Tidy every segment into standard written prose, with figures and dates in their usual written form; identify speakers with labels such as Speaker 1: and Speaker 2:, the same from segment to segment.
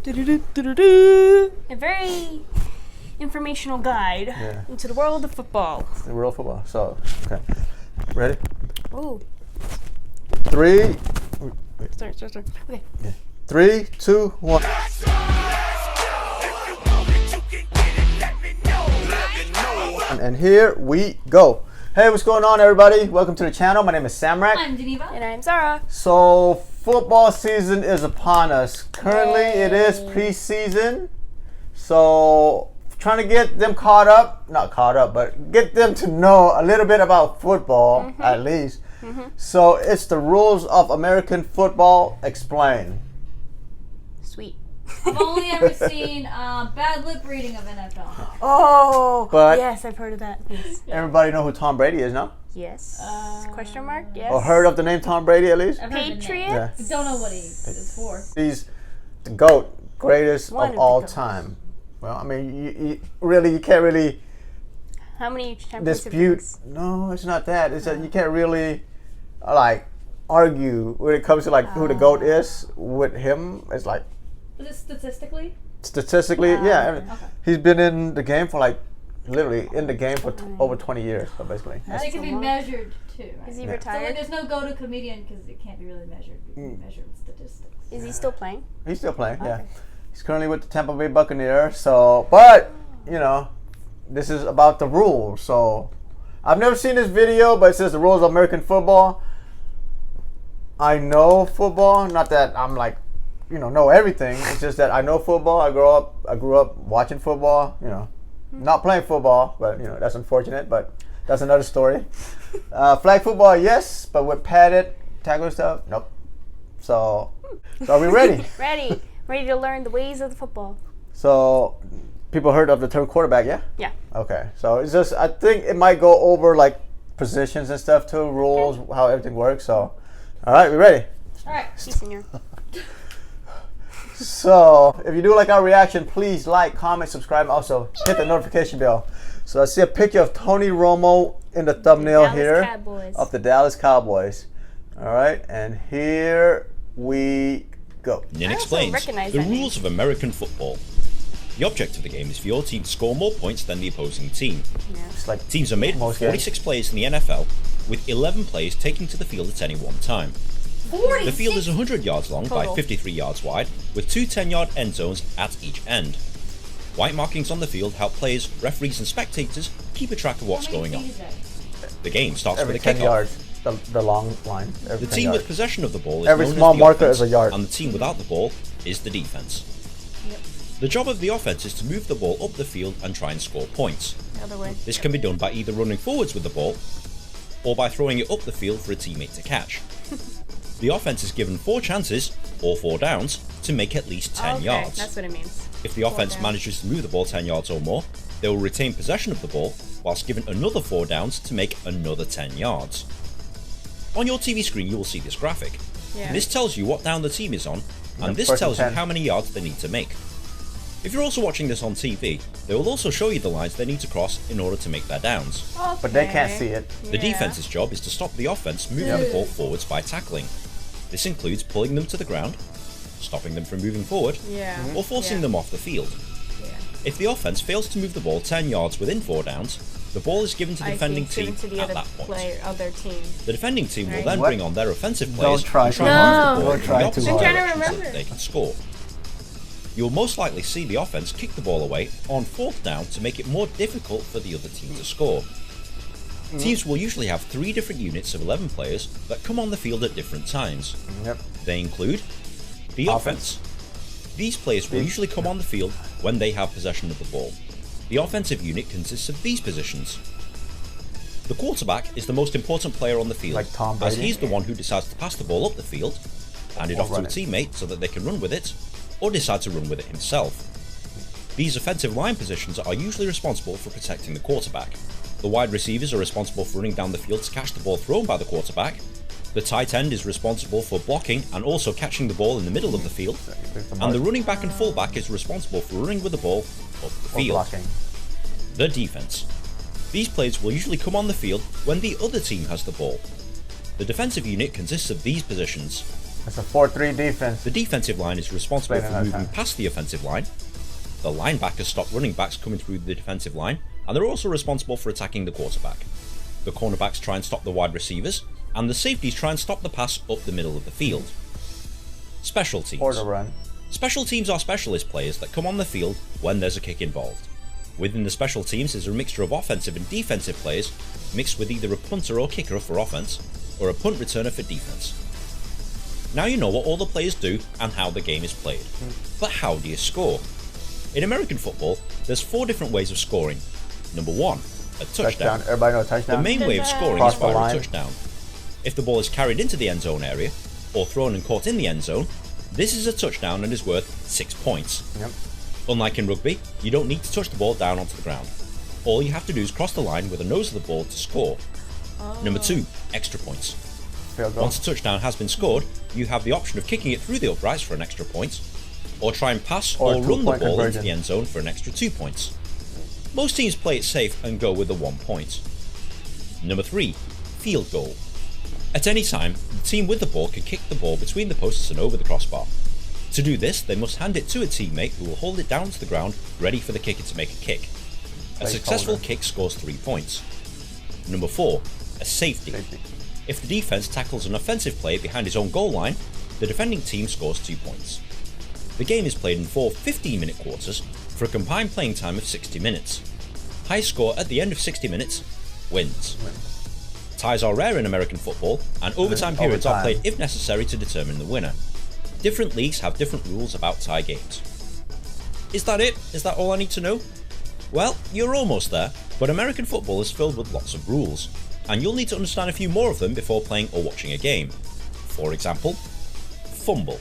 Speaker 1: A very informational guide into the world of football.
Speaker 2: The world of football. So, okay. Ready?
Speaker 1: Ooh.
Speaker 2: 3.
Speaker 1: Start. Okay.
Speaker 2: Yeah. 3, 2, 1. And here we go. Hey, what's going on, everybody? Welcome to the channel. My name is Samrak.
Speaker 3: I'm Geneva.
Speaker 1: And I'm Zara.
Speaker 2: So, football season is upon us. Currently, it is preseason. So, trying to get them not caught up, but get them to know a little bit about football, at least. So, it's the rules of American football explained.
Speaker 1: Sweet.
Speaker 3: I've only ever seen bad lip reading of NFL.
Speaker 1: Oh,
Speaker 2: But-
Speaker 1: yes, I've heard of that. Yes.
Speaker 2: Everybody know who Tom Brady is now?
Speaker 1: Yes. Question mark? Yes.
Speaker 2: Or heard of the name Tom Brady at least?
Speaker 3: I've heard the name.
Speaker 1: Patriots?
Speaker 3: I don't know what he is for.
Speaker 2: He's the GOAT, greatest
Speaker 1: One
Speaker 2: of
Speaker 1: of the
Speaker 2: all
Speaker 1: GOATs.
Speaker 2: time. Well, I mean, you can't really
Speaker 1: How many championships?
Speaker 2: dispute. No, it's not that. It's that you can't really argue when it comes to who the GOAT is with him. It's like
Speaker 3: Is it statistically?
Speaker 2: statistically, yeah.
Speaker 3: Okay.
Speaker 2: He's been in the game for literally in the game for over 20 years, so basically.
Speaker 3: And it can be measured too. Right?
Speaker 1: Is he
Speaker 3: So
Speaker 1: retired?
Speaker 3: there's no go-to comedian because it can't be really measured. It can be measured with statistics.
Speaker 1: Is he still playing?
Speaker 2: He's still playing, yeah. He's currently with the Tampa Bay Buccaneers. So, but this is about the rules. So, I've never seen this video, but it says the rules of American football. I know football, not that I'm know everything. It's just that I know football. I grew up watching football. Not playing football, but that's unfortunate. But that's another story. Flag football, yes, but with padded tackle stuff, nope. So are we ready?
Speaker 1: Ready to learn the ways of the football.
Speaker 2: So, people heard of the term quarterback, yeah?
Speaker 1: Yeah.
Speaker 2: Okay. So it's just I think it might go over positions and stuff too, rules, how everything works. So, all right, we ready?
Speaker 3: All right.
Speaker 1: Si, senor.
Speaker 2: So, if you do like our reaction, please like, comment, subscribe, and also hit the notification bell. So I see a picture of Tony Romo in the thumbnail
Speaker 1: Dallas
Speaker 2: here
Speaker 1: Cowboys.
Speaker 2: of the Dallas Cowboys. All right, and here we go.
Speaker 4: Nin
Speaker 1: I also
Speaker 4: explains
Speaker 1: recognize
Speaker 4: the
Speaker 1: that name.
Speaker 4: rules of American football. The object of the game is for your team to score more points than the opposing team.
Speaker 2: It's like
Speaker 4: Teams are made up of
Speaker 2: Most
Speaker 4: 46 players in the NFL, with 11 players taking to the field at any one time.
Speaker 3: 46.
Speaker 4: The field is 100 yards long by
Speaker 1: Total.
Speaker 4: 53 yards wide, with two 10-yard end zones at each end. White markings on the field help players, referees, and spectators keep a track of what's
Speaker 3: How many
Speaker 4: going on.
Speaker 3: feet is that?
Speaker 4: The game starts
Speaker 2: every
Speaker 4: with a
Speaker 2: 10
Speaker 4: kickoff.
Speaker 2: yards, the long line. Every
Speaker 4: The
Speaker 2: 10
Speaker 4: team
Speaker 2: yards.
Speaker 4: with possession of the ball is
Speaker 2: Every
Speaker 4: known
Speaker 2: small
Speaker 4: as the
Speaker 2: marker
Speaker 4: offense,
Speaker 2: is a yard.
Speaker 4: and the team without the ball is the defense.
Speaker 3: Yep.
Speaker 4: The job of the offense is to move the ball up the field and try and score points.
Speaker 1: The other way.
Speaker 4: This can be done by either running forwards with the ball or by throwing it up the field for a teammate to catch. The offense is given 4 chances, or 4 downs, to make at least 10
Speaker 1: Okay,
Speaker 4: yards.
Speaker 1: that's what it means.
Speaker 4: If the offense
Speaker 1: downs.
Speaker 4: manages to move the ball 10 yards or more, they will retain possession of the ball, whilst given another 4 downs to make another 10 yards. On your TV screen you will see this graphic.
Speaker 1: Yeah.
Speaker 4: This tells you what down the team is on, and this
Speaker 2: first and
Speaker 4: tells you
Speaker 2: 10.
Speaker 4: how many yards they need to make. If you're also watching this on TV, they will also show you the lines they need to cross in order to make their downs.
Speaker 2: But they can't see it.
Speaker 4: The defense's job is to stop the offense moving the ball forwards by tackling. This includes pulling them to the ground, stopping them from moving forward,
Speaker 1: Yeah.
Speaker 4: or forcing
Speaker 1: Yeah.
Speaker 4: them off the field.
Speaker 1: Yeah.
Speaker 4: If the offense fails to move the ball 10 yards within 4 downs, the ball is given to the
Speaker 1: I
Speaker 4: defending
Speaker 1: see.
Speaker 4: team
Speaker 1: Given to the
Speaker 4: at
Speaker 1: other
Speaker 4: that point.
Speaker 1: player, other team.
Speaker 4: The defending team will
Speaker 1: Right.
Speaker 4: then
Speaker 2: What?
Speaker 4: bring on their offensive
Speaker 2: Don't
Speaker 4: players
Speaker 2: try
Speaker 4: and
Speaker 2: too
Speaker 4: try
Speaker 1: hard.
Speaker 4: and move the
Speaker 2: Don't
Speaker 4: ball in
Speaker 2: try
Speaker 4: the
Speaker 2: too
Speaker 4: opposite
Speaker 2: hard.
Speaker 1: I'm trying to
Speaker 4: direction so
Speaker 1: remember.
Speaker 4: that they can score. You will most likely see the offense kick the ball away on 4th down to make it more difficult for the other team to score. Teams will usually have 3 different units of 11 players that come on the field at different times.
Speaker 2: Yep.
Speaker 4: They include the offense. These players will usually come on the field when they have possession of the ball. The offensive unit consists of these positions. The quarterback is the most important player on the field,
Speaker 2: Like Tom
Speaker 4: as
Speaker 2: Brady?
Speaker 4: he's the one who decides to pass the ball up the field, hand it
Speaker 2: Or
Speaker 4: off to a
Speaker 2: run it.
Speaker 4: teammate so that they can run with it, or decide to run with it himself. These offensive line positions are usually responsible for protecting the quarterback. The wide receivers are responsible for running down the field to catch the ball thrown by the quarterback. The tight end is responsible for blocking and also catching the ball in the middle of the field. And the running back and fullback is responsible for running with the ball up the
Speaker 2: Or
Speaker 4: field.
Speaker 2: blocking.
Speaker 4: The defense. These players will usually come on the field when the other team has the ball. The defensive unit consists of these positions.
Speaker 2: It's a 4-3 defense.
Speaker 4: The defensive line is responsible
Speaker 2: Explain
Speaker 4: for
Speaker 2: another
Speaker 4: moving
Speaker 2: time.
Speaker 4: past the offensive line. The linebackers stop running backs coming through the defensive line, and they're also responsible for attacking the quarterback. The cornerbacks try and stop the wide receivers, and the safeties try and stop the pass up the middle of the field. Special teams.
Speaker 2: Or the run.
Speaker 4: Special teams are specialist players that come on the field when there's a kick involved. Within the special teams is a mixture of offensive and defensive players, mixed with either a punter or kicker for offense, or a punt returner for defense. Now you know what all the players do and how the game is played. But how do you score? In American football, there's 4 different ways of scoring. Number 1, a touchdown.
Speaker 2: Everybody knows
Speaker 4: The
Speaker 2: touchdown.
Speaker 4: main way of scoring
Speaker 2: Cross
Speaker 4: is
Speaker 2: the
Speaker 4: via a
Speaker 2: line.
Speaker 4: touchdown. If the ball is carried into the end zone area, or thrown and caught in the end zone, this is a touchdown and is worth 6 points.
Speaker 2: Yep.
Speaker 4: Unlike in rugby, you don't need to touch the ball down onto the ground. All you have to do is cross the line with the nose of the ball to score. Number 2, extra points.
Speaker 2: Field goal.
Speaker 4: Once a touchdown has been scored, you have the option of kicking it through the uprights for an extra point, or try and pass
Speaker 2: Or
Speaker 4: or run the
Speaker 2: 2-point
Speaker 4: ball into
Speaker 2: conversion.
Speaker 4: the end zone for an extra 2 points. Most teams play it safe and go with the 1 point. Number 3, field goal. At any time, the team with the ball can kick the ball between the posts and over the crossbar. To do this, they must hand it to a teammate who will hold it down to the ground, ready for the kicker to make a kick. A successful kick scores 3 points. Number 4, a safety. If the defense tackles an offensive player behind his own goal line, the defending team scores 2 points. The game is played in 4 15-minute quarters for a combined playing time of 60 minutes. High score at the end of 60 minutes wins. Ties are rare in American football, and overtime periods are played if necessary to determine the winner. Different leagues have different rules about tie games. Is that it? Is that all I need to know? Well, you're almost there, but American football is filled with lots of rules, and you'll need to understand a few more of them before playing or watching a game. For example, fumble.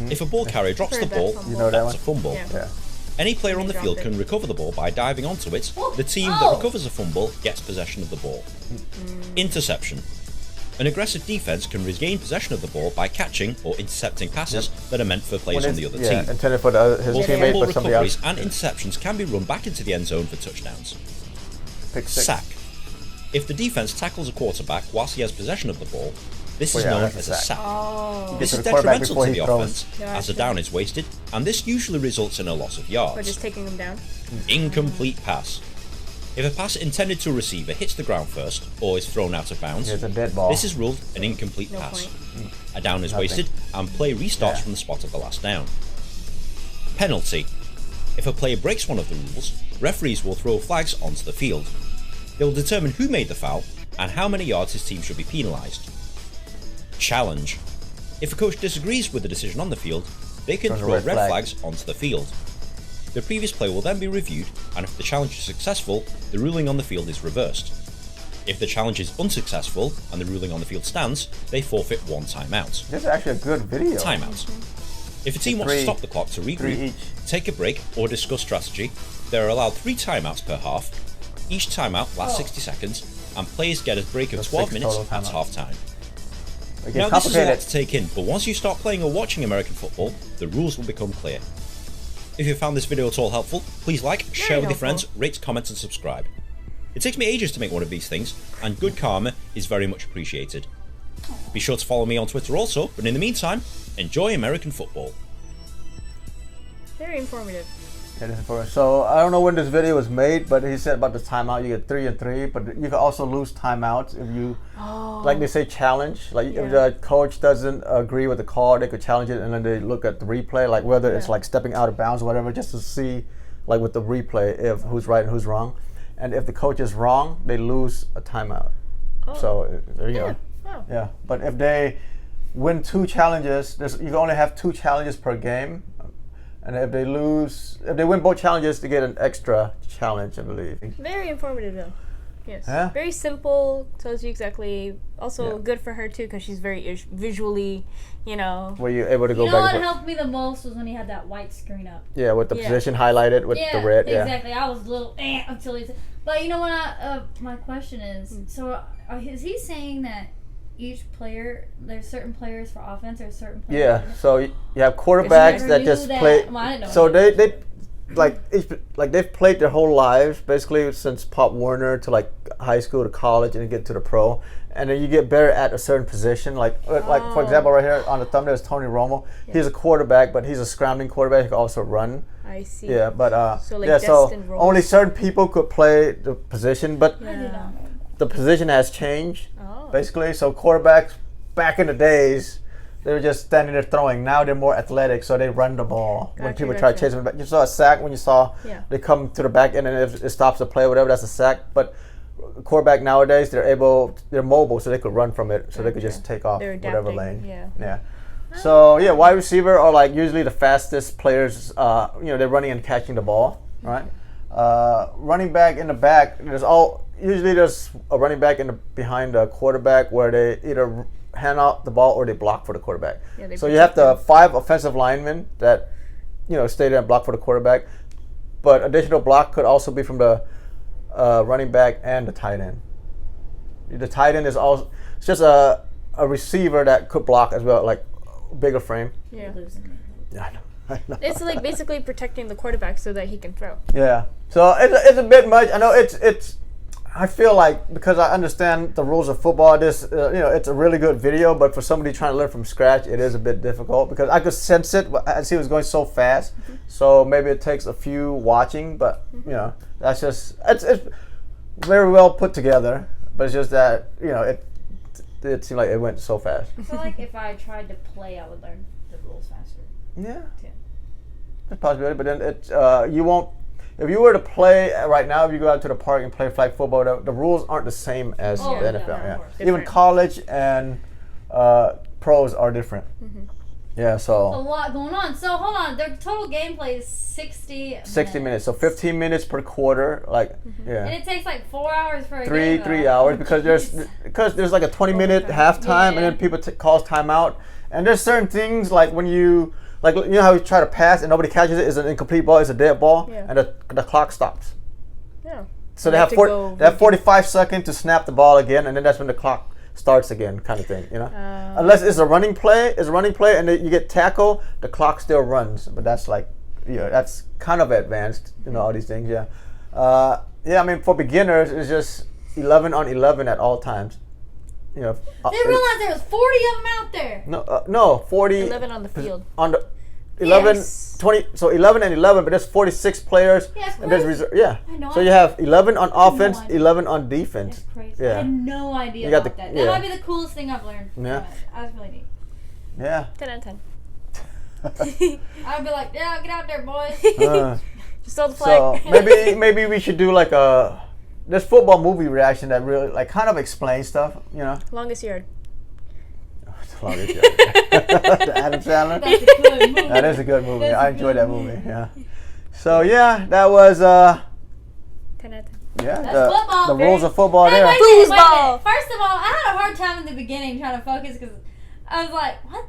Speaker 4: If a ball carrier drops the
Speaker 1: Heard that
Speaker 4: ball,
Speaker 1: fumble.
Speaker 2: You know that
Speaker 4: that's a fumble.
Speaker 1: Yeah.
Speaker 2: Yeah.
Speaker 4: Any player on the
Speaker 1: They
Speaker 4: field
Speaker 1: dropped it.
Speaker 4: can recover the ball by diving onto it. The team that
Speaker 3: Oh.
Speaker 4: recovers a fumble gets possession of the ball. Interception. An aggressive defense can regain possession of the ball by catching or intercepting passes that are meant for players on the other team.
Speaker 2: Intended for his
Speaker 4: Both
Speaker 2: teammate,
Speaker 4: fumble
Speaker 2: but somebody else.
Speaker 4: recoveries and interceptions can be run back into the end zone for touchdowns.
Speaker 2: Pick 6.
Speaker 4: Sack. If the defense tackles a quarterback whilst he has possession of the ball, this is
Speaker 2: yeah,
Speaker 4: known
Speaker 2: that's a
Speaker 4: as a
Speaker 2: sack.
Speaker 4: sack.
Speaker 1: Oh.
Speaker 2: Get
Speaker 4: This
Speaker 2: to
Speaker 4: is
Speaker 2: the quarterback
Speaker 4: detrimental
Speaker 2: before
Speaker 4: to
Speaker 2: he
Speaker 4: the
Speaker 2: throws.
Speaker 4: offense as
Speaker 1: Gotcha.
Speaker 4: a down is wasted, and this usually results in a loss of
Speaker 1: Or
Speaker 4: yards.
Speaker 1: just taking them down.
Speaker 4: Incomplete pass. If a pass intended to a receiver hits the ground first or is thrown out of bounds,
Speaker 2: It's a dead ball.
Speaker 4: this is ruled an incomplete
Speaker 1: No
Speaker 4: pass.
Speaker 1: point.
Speaker 4: A down is
Speaker 2: Nothing.
Speaker 4: wasted and play restarts
Speaker 2: Yeah.
Speaker 4: from the spot of the last down. Penalty. If a player breaks one of the rules, referees will throw flags onto the field. They will determine who made the foul and how many yards his team should be penalised. Challenge. If a coach disagrees with the decision on the field, they can
Speaker 2: Throws a
Speaker 4: throw
Speaker 2: red
Speaker 4: red
Speaker 2: flag.
Speaker 4: flags onto the field. The previous play will then be reviewed, and if the challenge is successful, the ruling on the field is reversed. If the challenge is unsuccessful and the ruling on the field stands, they forfeit 1 timeout.
Speaker 2: This is actually a good video.
Speaker 4: Timeout. If a team wants to
Speaker 2: Three-
Speaker 4: stop the clock to
Speaker 2: three
Speaker 4: regroup,
Speaker 2: each.
Speaker 4: take a break, or discuss strategy, they are allowed 3 timeouts per half. Each timeout lasts 60 seconds, and players get a break of
Speaker 2: So
Speaker 4: 12
Speaker 2: 6
Speaker 4: minutes
Speaker 2: total
Speaker 4: at
Speaker 2: timeouts.
Speaker 4: half time.
Speaker 2: It
Speaker 4: Now
Speaker 2: gets
Speaker 4: this is a lot
Speaker 2: complicated.
Speaker 4: to take in, but once you start playing or watching American football, the rules will become clear. If you found this video at all helpful, please like, share with your friends,
Speaker 1: helpful.
Speaker 4: rate, comment and subscribe. It takes me ages to make one of these things, and good karma is very much appreciated. Be sure to follow me on Twitter also, but in the meantime, enjoy American football.
Speaker 1: Very informative.
Speaker 2: It is for- So I don't know when this video was made, but he said about the timeout. You get 3 and 3, but you can also lose timeouts if you, like they say, challenge. Like if
Speaker 1: Yeah.
Speaker 2: the coach doesn't agree with the call, they could challenge it, and then they look at the replay, like whether it's
Speaker 1: Yeah.
Speaker 2: like stepping out of bounds or whatever, just to see, like with the replay, if who's right and who's wrong. And if the coach is wrong, they lose a timeout. So there you go.
Speaker 1: Oh.
Speaker 2: Yeah, but if they win 2 challenges, you can only have 2 challenges per game. And if they win both challenges, they get an extra challenge, I believe.
Speaker 1: Very informative though. Yes.
Speaker 2: Yeah.
Speaker 1: Very simple. Tells you exactly. Also
Speaker 2: Yeah.
Speaker 1: good for her too, because she's very visually, you know.
Speaker 2: Were you able to go
Speaker 3: You know
Speaker 2: back
Speaker 3: what
Speaker 2: and forth?
Speaker 3: helped me the most was when he had that white screen up.
Speaker 2: Yeah, with the
Speaker 1: Yeah.
Speaker 2: position highlighted with
Speaker 3: Yeah,
Speaker 2: the red. Yeah.
Speaker 3: exactly. I was a little until he said. But you know what? My question is: so is he saying that each player, there's certain players for offense, or certain players?
Speaker 2: Yeah. So you have quarterbacks
Speaker 3: never
Speaker 2: that
Speaker 3: knew
Speaker 2: just
Speaker 3: that.
Speaker 2: play.
Speaker 3: Well, I didn't know
Speaker 2: So
Speaker 3: that.
Speaker 2: they like they've played their whole lives basically since Pop Warner to like high school to college and then get to the pro, and then you get better at a certain position. Like for example, right here on the thumbnail is Tony Romo.
Speaker 1: Yeah.
Speaker 2: He's a quarterback, but he's a scrambling quarterback. He can also run.
Speaker 1: I see.
Speaker 2: Yeah, but
Speaker 1: So, like,
Speaker 2: yeah, so
Speaker 1: destined roles.
Speaker 2: only certain people could play the position, but
Speaker 3: I did not know.
Speaker 2: the position has changed
Speaker 1: Oh.
Speaker 2: basically. So quarterbacks back in the days, they were just standing there throwing. Now they're more athletic, so they run the ball when
Speaker 1: Gotcha,
Speaker 2: people try to
Speaker 1: gotcha.
Speaker 2: chase them back. You saw a sack when you saw
Speaker 1: Yeah.
Speaker 2: they come to the back end, and if it stops the play or whatever, that's a sack. But quarterback nowadays, they're mobile, so they could run from it, so they could just take off
Speaker 1: They're
Speaker 2: whatever
Speaker 1: adapting,
Speaker 2: lane.
Speaker 1: yeah.
Speaker 2: So yeah, wide receiver are like usually the fastest players. They're running and catching the ball, right? Running back in the back, there's a running back behind the quarterback where they either hand out the ball or they block for the quarterback.
Speaker 1: Yeah, they
Speaker 2: So you have
Speaker 1: protect
Speaker 2: the 5 offensive linemen that stay there and block for the quarterback, but additional block could also be from the running back and the tight end. The tight end is also it's just a receiver that could block as well, like bigger frame.
Speaker 1: Yeah.
Speaker 3: You're losing me.
Speaker 2: Yeah, I know.
Speaker 1: It's like basically protecting the quarterback so that he can throw.
Speaker 2: Yeah. So it's a bit much. I know it's. I feel like because I understand the rules of football, it's a really good video. But for somebody trying to learn from scratch, it is a bit difficult because I could sense it. I see it was going so fast.
Speaker 1: Mm-hmm.
Speaker 2: So maybe it takes a few watching, but that's just it's very well put together. But it's just that it seemed like it went so fast.
Speaker 3: I feel like if I tried to play, I would learn the rules faster.
Speaker 2: Yeah.
Speaker 3: Yeah.
Speaker 2: That's a possibility, but then you won't. If you were to play right now, if you go out to the park and play flag football, the rules aren't the same as
Speaker 3: Oh,
Speaker 2: the
Speaker 3: yeah,
Speaker 2: NFL.
Speaker 3: of
Speaker 2: Yeah.
Speaker 3: course.
Speaker 2: Even
Speaker 1: Different.
Speaker 2: college and pros are different. Yeah,
Speaker 3: A
Speaker 2: so
Speaker 3: lot going on. So hold on, their total gameplay is 60
Speaker 2: 60 minutes. So 15 minutes per quarter, like
Speaker 3: And
Speaker 2: yeah,
Speaker 3: it takes like 4 hours for a game.
Speaker 2: three
Speaker 3: though.
Speaker 2: hours because there's like a 20-minute halftime, and then people calls timeout. And there's certain things like when you how you try to pass and nobody catches it, it's an incomplete ball, it's a dead ball,
Speaker 1: Yeah.
Speaker 2: and the clock stops.
Speaker 1: Yeah.
Speaker 2: So
Speaker 1: You
Speaker 2: they
Speaker 1: have
Speaker 2: have
Speaker 1: to go
Speaker 2: they have 45 seconds to snap the ball again, and then that's when the clock starts again, kind of thing, Unless it's a running play, and then you get tackled, the clock still runs. But that's like, that's kind of advanced, all these things, yeah. I mean, for beginners, it's just 11 on 11 at all times.
Speaker 3: They realized there was 40 of them out there.
Speaker 2: No, 40.
Speaker 1: 11 on the field.
Speaker 2: On the 11,
Speaker 1: Yes.
Speaker 2: 20, so 11 and 11, but there's 46 players.
Speaker 3: Yeah, it's
Speaker 2: and there's
Speaker 3: crazy.
Speaker 2: reserve,
Speaker 3: I know,
Speaker 2: So
Speaker 3: I-
Speaker 2: you have 11 on offense,
Speaker 3: idea.
Speaker 2: 11 on defense.
Speaker 3: That's crazy.
Speaker 2: Yeah.
Speaker 3: I had no idea
Speaker 2: You got
Speaker 3: about
Speaker 2: the-
Speaker 3: that.
Speaker 2: yeah.
Speaker 3: That might be the coolest thing I've learned.
Speaker 2: Yeah.
Speaker 3: That's really neat.
Speaker 2: Yeah.
Speaker 1: 10 out of 10.
Speaker 3: I'd be like, yeah, get out there, boys.
Speaker 1: Just throw the flag.
Speaker 2: So maybe we should do like this football movie reaction that really like kind of explains stuff,
Speaker 1: Longest yard.
Speaker 2: The Adam Sandler.
Speaker 3: That's a good movie.
Speaker 2: That is a good movie.
Speaker 3: That's a
Speaker 2: I enjoyed
Speaker 3: good
Speaker 2: that movie. Yeah. So yeah, that was
Speaker 1: 10 out of 10.
Speaker 2: yeah
Speaker 3: That's football.
Speaker 2: the rules of football
Speaker 3: Hey,
Speaker 2: there.
Speaker 3: wait a minute, wait a
Speaker 1: Foosball.
Speaker 3: minute. First of all, I had a hard time in the beginning trying to focus because I was like, what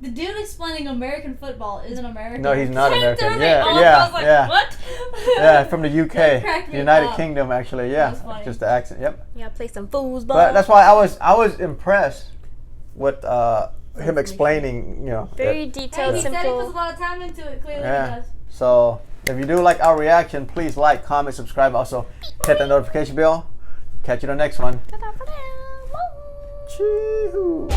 Speaker 3: the dude explaining American football isn't American.
Speaker 2: No, he's not
Speaker 3: It
Speaker 2: American.
Speaker 3: threw me
Speaker 2: Yeah,
Speaker 3: off.
Speaker 2: yeah,
Speaker 3: I was like,
Speaker 2: yeah.
Speaker 3: what?
Speaker 2: Yeah, from the
Speaker 3: That
Speaker 2: UK,
Speaker 3: cracked me
Speaker 2: United
Speaker 3: up.
Speaker 2: Kingdom, actually.
Speaker 3: That
Speaker 2: Yeah,
Speaker 3: was funny.
Speaker 2: just the accent. Yep.
Speaker 1: Yeah, play some foosball.
Speaker 2: But that's why I was impressed with him explaining.
Speaker 1: Very
Speaker 3: Hey,
Speaker 1: detailed,
Speaker 3: he said he puts a
Speaker 1: simple.
Speaker 3: lot of time into it. Clearly
Speaker 2: Yeah.
Speaker 3: he does.
Speaker 2: So if you do like our reaction, please like, comment, subscribe. Also hit the notification bell. Catch you on the next one.
Speaker 1: Ta-da, ta-da.
Speaker 2: Chee-hoo.